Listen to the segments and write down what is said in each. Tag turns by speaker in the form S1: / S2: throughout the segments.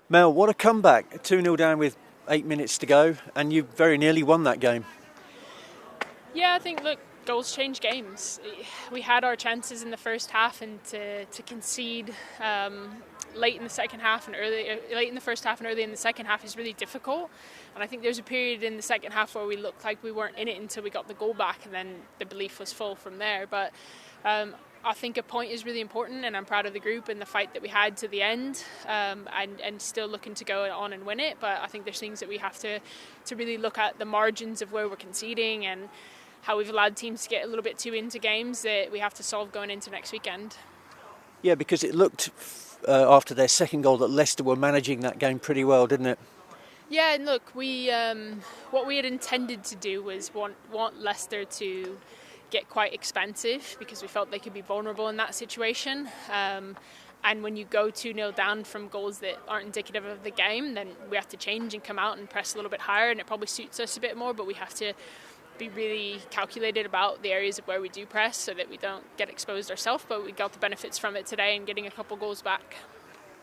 S1: Mel, what a comeback. 2-0 down with 8 minutes to go, and you very nearly won that game.
S2: Yeah, I think, look, goals change games. We had our chances in the first half, and to concede late in the second half and late in the first half and early in the second half is really difficult. And I think there's a period in the second half where we looked like we weren't in it until we got the goal back, and then the belief was full from there. But I think a point is really important, and I'm proud of the group and the fight that we had to the end, and still looking to go on and win it. But I think there's things that we have to really look at, the margins of where we're conceding and how we've allowed teams to get a little bit too into games that we have to solve going into next weekend.
S1: Yeah, because it looked after their second goal that Leicester were managing that game pretty well, didn't it?
S2: Yeah, and look, we what we had intended to do was want Leicester to get quite expansive because we felt they could be vulnerable in that situation. And when you go 2-0 down from goals that aren't indicative of the game, then we have to change and come out and press a little bit higher, and it probably suits us a bit more, but we have to be really calculated about the areas of where we do press so that we don't get exposed ourselves, but we got the benefits from it today and getting a couple goals back.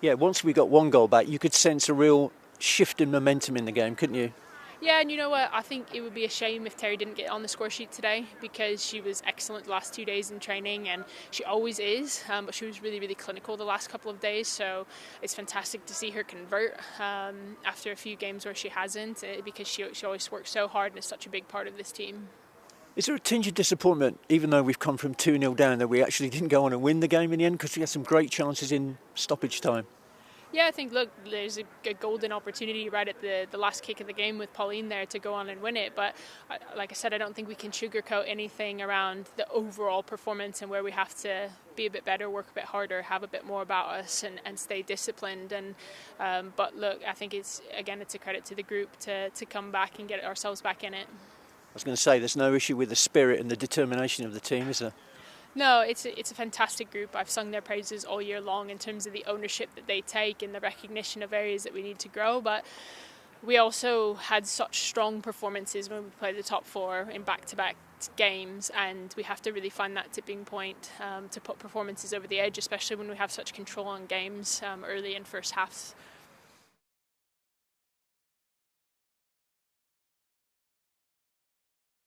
S1: Yeah, once we got one goal back, you could sense a real shift in momentum in the game, couldn't you?
S2: Yeah, and you know what? I think it would be a shame if Terry didn't get on the score sheet today, because she was excellent the last 2 days in training, and she always is, but she was really, really clinical the last couple of days, so it's fantastic to see her convert after a few games where she hasn't, because she always works so hard and is such a big part of this team.
S1: Is there a tinge of disappointment, even though we've come from 2-0 down, that we actually didn't go on and win the game in the end, because we had some great chances in stoppage time?
S2: Yeah, I think, look, there's a golden opportunity right at the last kick of the game with Pauline there to go on and win it. But like I said, I don't think we can sugarcoat anything around the overall performance and where we have to be a bit better, work a bit harder, have a bit more about us and stay disciplined. And but look, I think it's a credit to the group to come back and get ourselves back in it.
S1: I was going to say, there's no issue with the spirit and the determination of the team, is there?
S2: No, it's a fantastic group. I've sung their praises all year long in terms of the ownership that they take and the recognition of areas that we need to grow. But we also had such strong performances when we played the top four in back-to-back games, and we have to really find that tipping point to put performances over the edge, especially when we have such control on games early in first halves.